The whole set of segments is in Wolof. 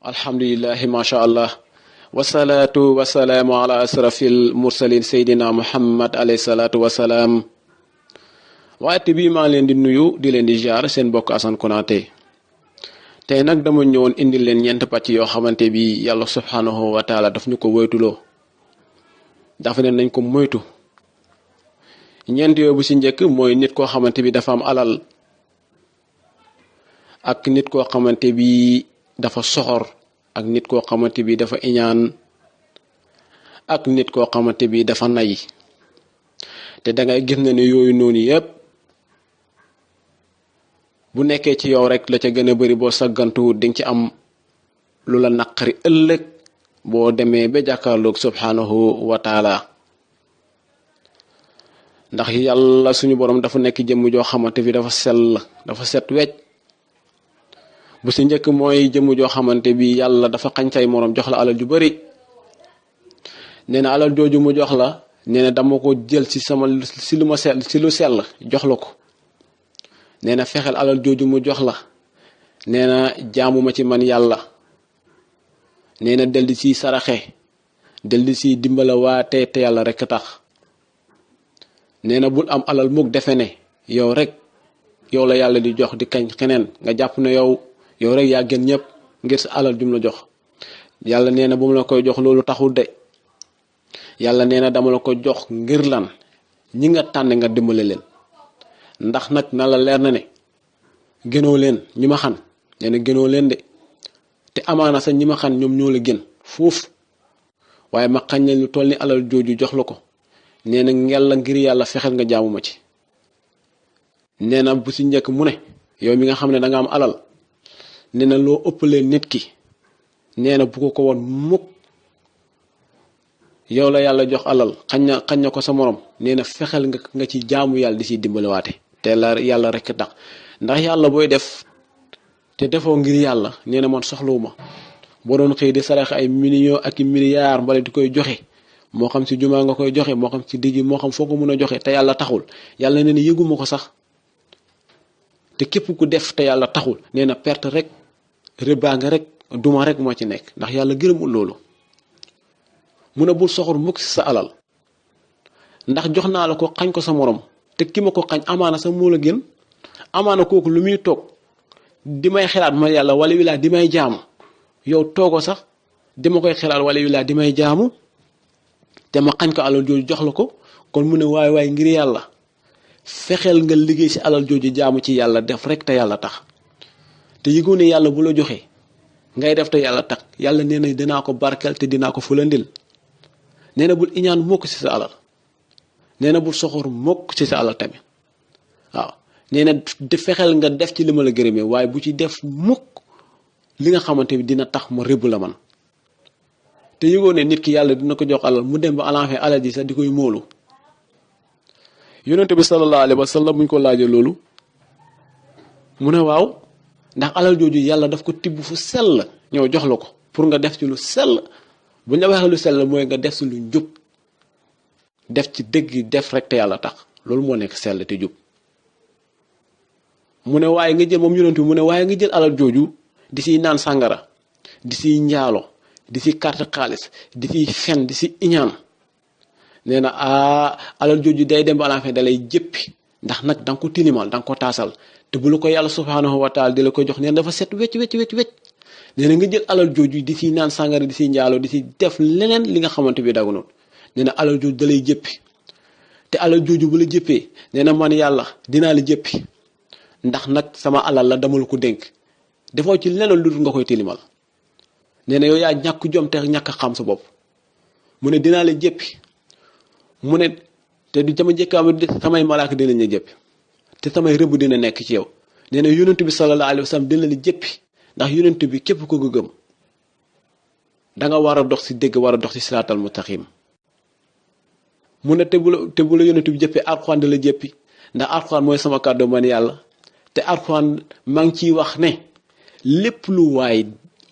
alhamdulillahi masha allah wasalaatu wasalaamu ala asrafil mursalin seydina muhammad alayhi salaatu wasalaam waate bii maa leen di nuyu di leen di jaar seen bokk Assane Konaté tey nag dama ñëwoon indil leen ñeent pàcc yoo xamante bi yàlla subhanahu wa taala daf ñu ko woytuloo dafa ne nañ ko moytu ñeent yooyu bu ci njëkk mooy nit koo xamante bi dafa am alal ak nit koo xamante bi dafa soxor ak nit koo xamante bi dafa iñaan ak nit koo xamante bi dafa nay te dangay gis ne yooyu noonu yépp bu nekkee ci yow rek la ca gën a bari boo saggantuwut dinga ci am lu la naqari ëllëg boo demee ba jàkkaarloog subhanahu wa taala ndax yàlla suñu borom dafa nekk jëmm joo xamante bi dafa sell dafa set wecc bu ci njëkk mooy jëmm joo xamante bi yàlla dafa xañ say moroom jox la alal ju bari nee na alal jooju mu jox la nee na dama ko jël ci sama ci lu ma sell ci lu sell jox la ko nee na fexeel alal jooju mu jox la nee na jaamuma ci man yàlla nee na del di ciy saraxe del di ciy dimbala waate te yàlla rekk tax nee na bul am alal mukk defe ne yow rek yow la yàlla di jox di kañ keneen nga jàpp ne yow rek yaa gën ñëpp ngir sa alal jum la jox yàlla nee na bu mu la koy jox loolu taxul de yàlla nee na dama la ko jox ngir lan ñi nga tànn nga dimbale leen ndax nag na la leer na ne gënoo leen ñi ma xan nee na gënoo leen de te amaana sax ñi ma xan ñoom ñoo la gën foofu waaye ma xañ leen lu toll ni alal jooju jox la ko nee na ngel la ngir yàlla fexeel nga jaamu ma ci nee na bu ci njëkk mu ne yow mi nga xam ne danga am alal nee na loo ëppalee nit ki nee na bu ko woon mukk yow la yàlla jox alal xañ na ko sa morom nee na fexeel nga ci jaamu yàlla di ciy dimbaliwaate te la yàlla rekk tax ndax yàlla booy def te defoo ngir yàlla nee na man soxlawuma boo doon xëy di sarax ay millions ak i milliards mbala di koy joxe moo xam ci jumaa nga koy joxe moo xam ci digg moo xam foo ko mën a joxe te yàlla taxul yàlla nee na yëguma ko sax te képp ku def te yàlla taxul nee na perte rek rëbbaa nga rek duma rek moo ci nekk ndax yàlla gërëmul loolu mu ne bul soxor mukk ci sa alal ndax jox naa la ko xañ ko sa morom te ki ma ko xañ amaana sa moo la gën amaana kooku lu muy toog di may xelaat ma yàlla wala wilaa di may jaamu yow toogo sax di ma koy xelaat wala wilaa di may jaamu te ma xañ ko alal jooju jox la ko kon mu ne waay ngir yàlla fexeel nga liggéey ci alal jooju jaamu ci yàlla def rek te yàlla tax te yëgoo ne yàlla bu la joxee ngay def te yàlla tax yàlla nee na dinaa ko barkeel te dinaa ko fulandil nee na bul iñaan mukk ci sa alal nee na bul soxor mukk ci sa alal tamit waaw nee na di fexeel nga def ci li ma la gërëmee waaye bu ci def mukk li nga xamante ni dina tax ma rëbb la man te yëgoo ne nit ki yàlla dina ko jox alal mu dem ba alanfee alal ji sax di koy móolu yonent bi sallallahu alayhi wa sallam buñ ko laajee loolu mu ne waaw ndax alal jooju yàlla daf ko tibb fu sell ñëw jox la ko pour nga def ci lu sell buñ la waxee lu sell mooy nga def ci lu njub def ci dëgg def rek te yàlla tax loolu moo nekk sell te jub mu ne waaye nga jël moom yonent bi mu ne waaye nga jël alal jooju di siy naan sàngara di siy njaalo di si carte xaalis di si fen di si iñaan nee na alal jooju day dem ba à la fin da lay jëppi ndax nag da nga ko tilimal da nga ko taasal te bu la ko yàlla subhanahu wa taala di la ko jox nee na dafa set wecc nee na nga jël alal jooju di si naan sàngara di si njaalo di si def leneen li nga xamante bi dagu noonu nee na alal jooju da lay jëppi te alal jooju bu la jëppee nee na man yàlla dinaa la jëppi ndax nag sama alal la dama la ko dénk defoo ci leneen lu dul nga koy tilimal nee na yow yaa ñàkk jom te ñàkk xam sa bopp mu ne dinaa la jëppi mu ne te du jama jëkkaam samay malaaka dinañ la jëppi te samay rëbb dina nekk ci yow nee na yonent bi sallallahu alayhi wa sallam dina la jëppi ndax yonent bi képp ko gëm danga war a dox ci dëgg war a dox ci siraatal mustaqim mu ne te bu la yonent bi jëppee alxuraan da la jëppi ndax alxuraan mooy sama kàddu man yàlla te alxuraan maa ngi ciy wax ne lépp lu waay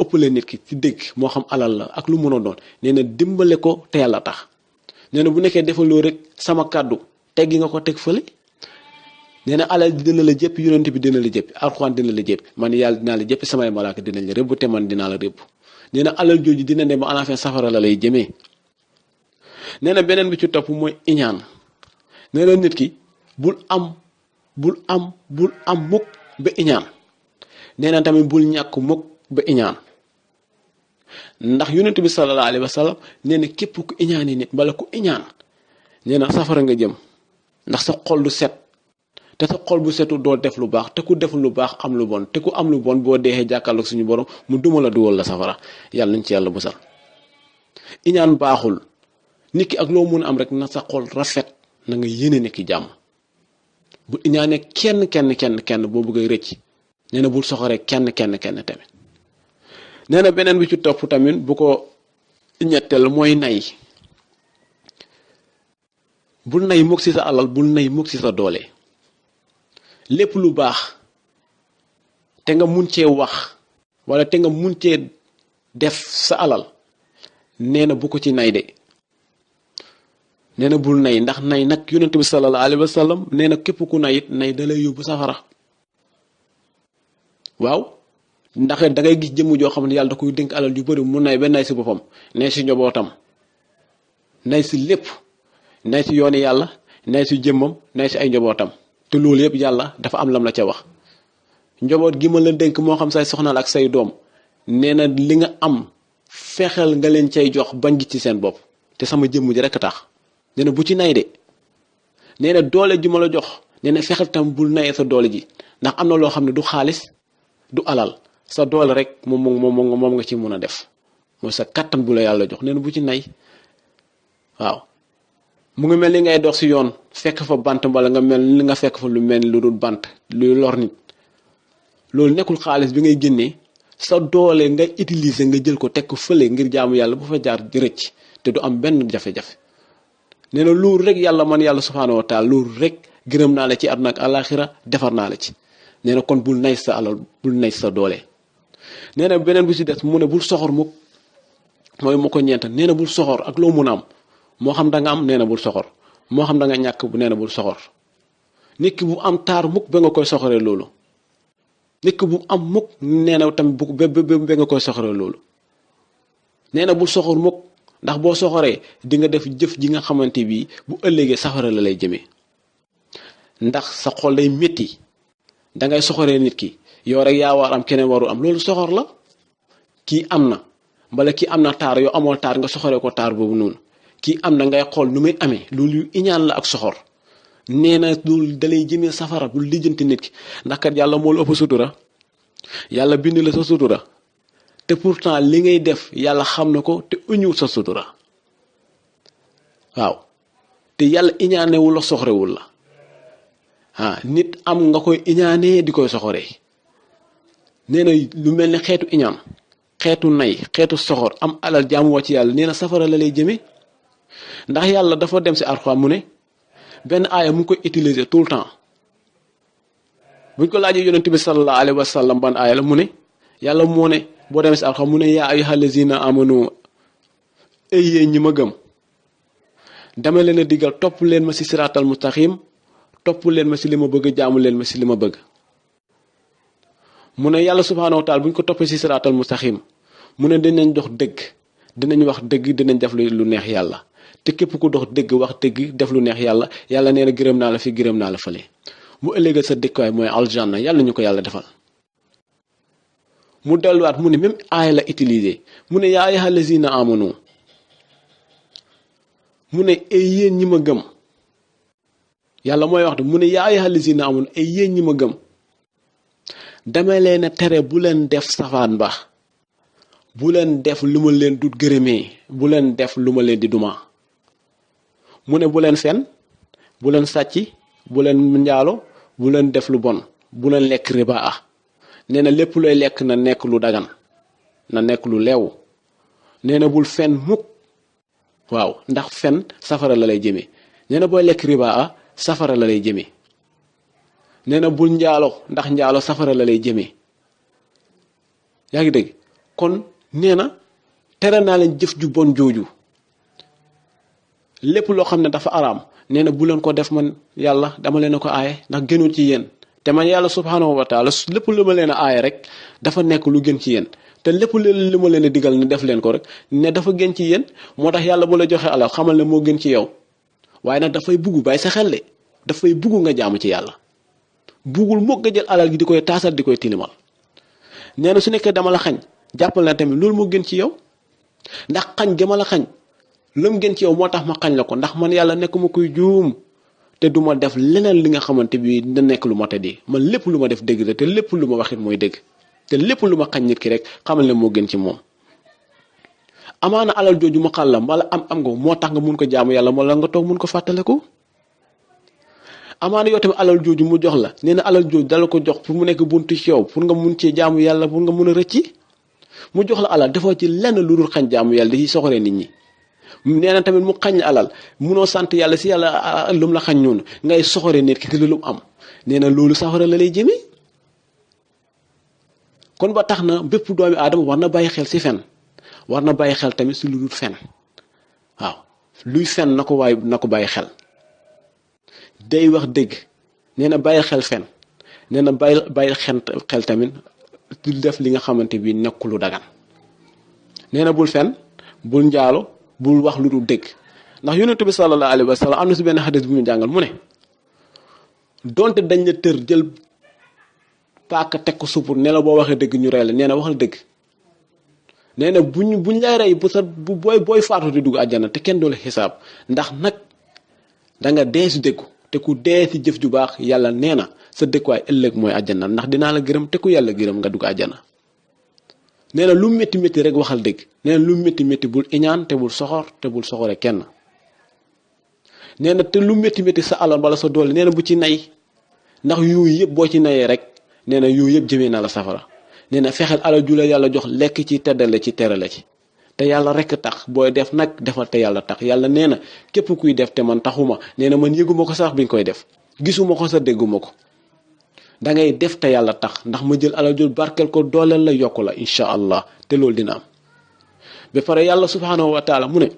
ëppale nit ki ci dëgg moo xam alal la ak lu mën a doon nee na dimbale ko te yàlla tax nee na bu nekkee defaloo rek sama kàddu teggi nga ko teg fële nee na alal dina la jëpp yonent bi dina la jëpp alxuraan dina la jëpp man yàlla dinaa la jëpp samay malaaka dinañ la rëbb te man dinaa la rëbb nee na alal jooju dina dem ba à la fin safara la lay jëmee. nee na beneen bi ci topp mooy iñaan. nee na nit ki bul am mukk ba iñaan. nee na tamit bul ñàkk mukk ba iñaan. ndax yonent bi sallallahu alayhi wa sallam nee na képp ku iñaani nit bala ku iñaan nee na safara nga jëm ndax sa xol du set te sa xol bu setu doo def lu baax te ku def lu baax am lu bon te ku am lu bon boo deexee jàkkaarloog suñu borom mu duma la dugal la safara yàlla nañ ci yàlla busal. iñaan baaxul nit ki ak loo mun a am rek na sa xol rafet na nga yéene nit ki jàmm bu iñaanee kenn boo bëggee rëcc nee na bul soxoree kenn tamit. nee na beneen bi ci topp tamit bu ko ñetteel mooy nay. bul nay mukk ci sa alal bul nay mukk ci sa doole lépp lu baax te nga mun cee wax wala te nga mun cee def sa alal nee na bu ko ci nay de. nee na bul nay ndax nay nag yonent bi sallallahu alayhi wa sallam nee na képp ku nay it nay da lay yóbbu safara. waaw ndax da ngay gis jëmm joo xam ne yàlla da koy dénk alal yu bëri mu nay ba nay si boppam nay si njobootam nay si lépp nay si yooni yàlla nay si jëmmam nay si ay njobootam te loolu yëpp yàlla dafa am lam la ca wax. njoboot gi ma la dénk moo xam say soxnaal ak say doom nee na li nga am fexeel nga leen cay jox bañ gi ci seen bopp te sama jëmm ji rekk tax. nee na bu ci nay de nee na doole ji ma la jox nee na fexeel tam bul nayee sa doole ji ndax am na loo xam ne du xaalis du alal sa doole rek moom nga ci mën a def mooy sa kattan bu la yàlla jox nee na bu ci nay. waaw mu ngi mel ni ngay dox ci yoon fekk fa bant wala nga fekk fa lu mel ni lu dul bant luy lor nit loolu nekkul xaalis bi ngay génnee sa doole nga utiliser nga jël ko teg ko fële ngir jaamu yàlla bu fa jaar di rëcc te du am benn jafe-jafe. nee na loolu rek yàlla man yàlla subhaanahu wa taala loolu rek gërëm naa la ci àdduna ak àllaaxira defar naa la ci. nee na kon bul nay sa alal bul nay sa doole. nee na beneen bu ci des mu ne bul soxor mukk mooy mu ko ñeent nee na bul soxor ak loo mun a am moo xam da nga am nee na bul soxor moo xam da nga ñàkk bu nee na bul soxor. nit ki bu am taar mukk ba nga koy soxoree loolu. nit ki bu am mukk nee na tamit ba nga koy soxoree loolu. nee na bul soxor mukk ndax boo soxoree di nga def jëf ji nga xamante bi bu ëllëgee safara la lay jëmee ndax sa xol day métti dangay soxoree nit ki yow rek yaa war am keneen warul am loolu soxor la. kii am na mbala kii am na taar yow amoo taar nga soxoree ko taar boobu noonu kii am na ngay xool nu muy amee loolu yu iñaan la ak soxor. nee na loolu dalay jëmee safara bul lijjanti nit ki ndax kat yàlla moo la ëpp sutura yàlla bind la sa sutura te pourtant li ngay def yàlla xam na ko te uñu sa sutura. waaw te yàlla iñaanewul la soxorewul la nit am nga koy iñaanee di koy soxoree. nee na lu mel ni xeetu iñaan xeetu nay xeetu soxor am alal jaamuwoo ci yàlla nee na safara la lay jëmee ndax yàlla dafa dem si Alxuraan mu ne benn aaya mu ngi koy utiliser tout le temps buñ ko laajee yonent bi sallallahu alayhi wa sallam ban aaya la mu ne yàlla moo ne boo demee si Alxuraan mu ne yaa ayyuhal lazina amanu ay yéen ñi ma gëm dama leen a digal topp leen ma si siraatal mustaqim topp leen ma si li ma bëgg jaamu leen ma si li ma bëgg. mu ne yàlla subhaanahu wa taala bu ñu ko toppee si siraatal mustaqim mu ne dinañ dox dëgg dinañ wax dëgg dinañ def lu neex yàlla te képp ku dox dëgg wax dëgg def lu neex yàlla yàlla nee na gërëm naa la fi gërëm naa la fële mu ëllëgal sa dëkkuwaay mooy aljanna yàlla ñu ko yàlla defal. mu delluwaat mu ne même aaya la utilisé mu ne yaa ayyuhal lazina amanu mu ne ay yéen ñi ma gëm yàlla mooy wax de mu ne yaa ayyuhal lazina amanu ay yéen ñi ma gëm dama leen a tere bu leen def safaan ba bu leen def lu ma leen dut gërëmee bu leen def lu ma leen di duma. mu ne bu leen fen bu leen sàcc bu leen njaalo bu leen def lu bon bu leen lekk riba nee na lépp looy lekk na nekk lu dagan na nekk lu leew nee na bul fen mukk waaw ndax fen safara la lay jëmee nee na booy lekk riba safara la lay jëmee nee na bul njaalo ndax njaalo safara la lay jëmee yaa ngi dégg kon nee na tere naa leen jëf ju bon jooju lépp loo xam ne dafa araam nee na bu leen ko def man yàlla dama leen a ko aaye ndax gënul ci yéen te man yàlla subhaanahu wa taala lépp lu ma leen a aaye rek dafa nekk lu gën ci yéen te lépp li ma leen di digal ne def leen ko rek ne dafa gën ci yéen moo tax yàlla bu la joxee alal xamal ne moo gën ci yow waaye nag dafay bugg bàyyi sa xel de dafay bugg nga jaamu ci yàlla buggul moog nga jël alal gi di koy taasal di koy tilimal nee na su nekkee dama la xañ jàppal na tamit loolu moo gën ci yow ndax xañ gama la xañ lam gën ci yow moo tax ma xañ la ko ndax man yàlla nekkuma kuy juum te du ma def leneen li nga xamante bi dina nekk lu ma tëddee man lépp lu ma def dëgg la te lépp lu ma waxit mooy dëgg te lépp lu ma xañ nit ki rek xamal ne moo gën ci moom amaana alal jooju mu xàll la wala am nga moo tax nga mun ko jaamu yàlla wala nga toog mun ko fàttaliku amaana yow tamit alal jooju mu jox la nee na alal jooju dala ko jox pour mu nekk buntu ci yow pour nga mun cee jaamu yàlla pour nga mun a rëcci mu jox la alal defoo ci lenn lu dul xañ jaamu yàlla di soxoree nit ñi nee na tamit mu xañ la alal munoo sant yàlla si yàlla lum la xañ noonu ngay soxoree nit ki te lu mu am nee na loolu safara la lay jëmee kon ba tax na bépp doomi aadama war na bàyyi xel si fen war na bàyyi xel tamit si lu dul fen waaw luy fen na ko bàyyi xel day wax dëgg nee na bàyyi xel fen nee na bàyyi xel tamit di def li nga xamante bi nekk lu dagan nee na bul fen bul njaalo bul wax lu dul dëgg ndax yonent bi sallallahu alayhi wa sallam am na si benn xadis bu mu jàngal mu ne donte dañ la tër jël paaka teg ko suppur ne la boo waxee dëgg ñu rey la nee na waxal dëgg nee na buñ lay rey bu booy faatu di dugg àjjana te kenn du la xisaab ndax nag danga dee si dëggu te ku dee si jëf ju baax yàlla nee na sa dëkkuwaay ëllëg mooy àjjana ndax dinaa la gërëm te ku yàlla gërëm nga dugg àjjana nee na lu métti métti rek waxal dëgg nee na lu métti métti bul iñaan te bul soxor te bul soxore kenn nee na te lu métti métti sa alal wala sa doole nee na bu ci nay ndax yooyu yëpp boo ci nayee rek nee na yooyu yëpp jëmee na la safara nee na fexeel alal ju la yàlla jox lekk ci teddale ci terale ci te yàlla rek tax booy def nag defal te yàlla tax yàlla nee na képp kuy def te man taxuma nee na man yëguma ko sax bi nga koy def gisuma ko sax dégguma ko da ngay def te yàlla tax ndax ma jël alal ju barkeel ko dooleel la yokku la incha allah te loolu dina am ba pare yàlla subhanahu wa taala mu ne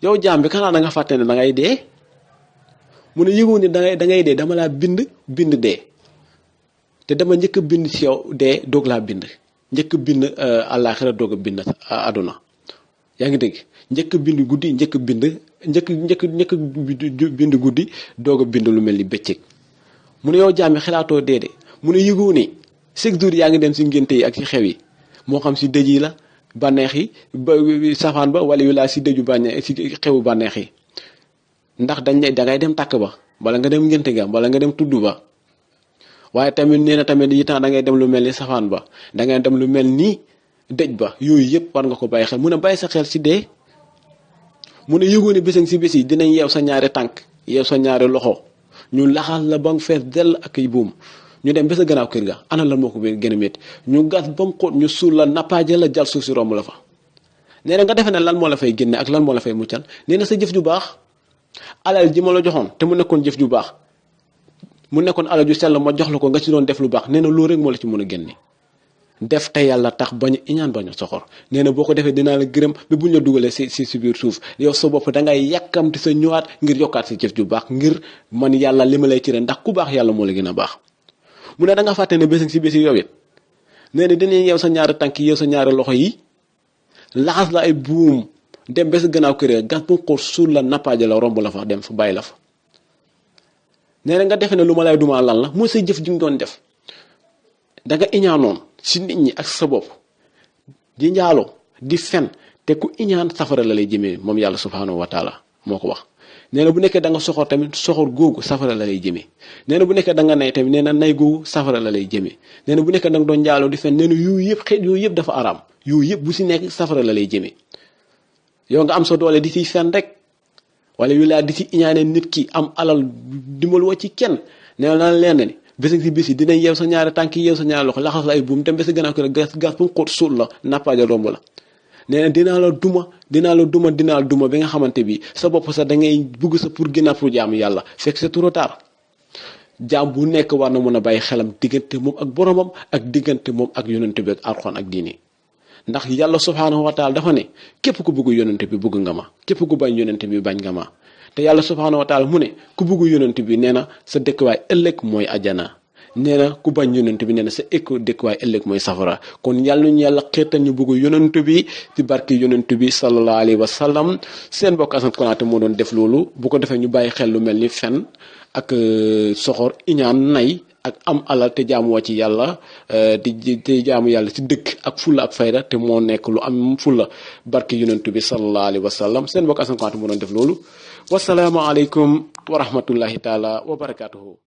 yow jaam bi kanaa da nga fàtte ne da ngay dee mu ne yëgu ne da ngay dee dama laa bind dee te dama njëkk a bind ci yow dee doog laa bind njëkk bind àllaaxira doog a bind àdduna yaa ngi dégg njëkk bind guddi njëkk bind guddi doog a bind lu mel ni bëccëg mu ne yow jaam bi xalaatoo dee de mu ne yëgu ne chaque jour yaa ngi dem si ngénte yi ak si xew yi moo xam si dëj yi la bànneex yi ba safaan ba wala yu laa si dëju bànneex si xewu bànneex yi ndax dangay dem tàkk ba wala nga dem ngénte ga wala nga dem tudd ba waaye tamit nee na tamit yi temps da ngay dem lu mel ni safaan ba da ngay dem lu mel ni dëj ba yooyu yëpp war nga ko bàyyi xel mu ne bàyyi sa xel si dee mu ne yëgoo ne bésang si bés yi dinañ yeew sa ñaari tànk yeew sa ñaari loxo ñu laxal la ba nga fees dell ak ay buum ñu dem ba sa gannaaw kër ga ana lan moo ko gën a métti ñu gas ba mu xóot ñu suul la nappaaje la jal suuf si romb la fa nee na nga defe ne lan moo la fay génne ak lan moo la fay muccal nee na sa jëf ju baax alal ji ma la joxoon te mu nekkoon jëf ju baax mu nekkoon alal ju sell ma jox la ko nga ci doon def lu baax nee na loolu rek moo la ci mën a génne def te yàlla tax bañ a iñaan bañ a soxor nee na boo ko defee dinaa la gërëm ba buñ la dugalee si biir suuf yow sa bopp dangay yàkkamti sa ñëwaat ngir yokkaat si jëf ju baax ngir man yàlla li ma lay cëre ndax ku baax yàlla moo la gën a baax mu ne da nga fàtte ne bés si bés yow it nee na dinañ yeew sa ñaari tànk yeew sa ñaari loxo yi laxas la ay buum dem ba sa gannaaw kër gas bu xóot suul la nappaaje la romb la fa dem fa bàyyi la fa nee na nga defe ne lu ma lay dumaa lan la mooy sa jëf ji nga doon def da nga iñaanoon si nit ñi ak sa bopp di njaaloo di fen te ku iñaan safara la lay jëmee moom yàlla subhanahu wa taala moo ko wax nee na bu nekkee da nga soxor tamit soxor googu safara la lay jëmee nee na bu nekkee da nga nay tamit nee na nay googu safara la lay jëmee nee na bu nekkee da nga doon njaaloo di fen nee na yooyu yëpp xeet yooyu yëpp dafa araam yooyu yëpp bu si nekk safara la lay jëmee yow nga am sa doole di siy fen rek wala yu laa di si iñaane nit ki am alal dimbal woo ci kenn nee na leen ni bés si bés yi dinañ yeew sa ñaari tànk yeew sa ñaari loxo laxas la ay buum dem ba sa gannaaw kër gas bu mu xóot suul la nappaaja romb la nee na dinaa la duma bi nga xamante bi sa bopp sax da ngay bugg sa pour gën a pour jaamu yàlla fekk c'est trop tard jaam bu nekk war na mën a bàyyi xelam diggante moom ak boromam ak diggante moom ak yonent bi ak alxuraan ak diini ndax yàlla subhaanahu wa taala dafa ne képp ku bëgg yonent bi bëgg nga ma képp ku bañ yonent bi bañ nga ma te yàlla subhaanahu wa taala mu ne ku bëgg yonent bi nee na sa dëkkuwaay ëllëg mooy ajjana nee na ku bañ yonent bi nee na sa éko dëkkuwaay ëllëg mooy safara. kon yàlla ñu yàlla xeetal ñu bëgg yonent bi ci barki yonent bi sallallahu alayhi wa sallam. seen mbokk Assane Konaté moo doon def loolu bu ko defee ñu bàyyi xel lu mel ni fen ak soxor iñaan nay ak am alal te jaamuwoo ci yàlla te jaamu yàlla ci dëkk ak fulla ak fayda te moo nekk lu am fulla barki yonent bi sallallahu alayhi wa sallam. seen mbokk Assane Konaté moo doon def loolu. wassalaamu aleykum wa rahmatullahi taala wa barakaatuhu.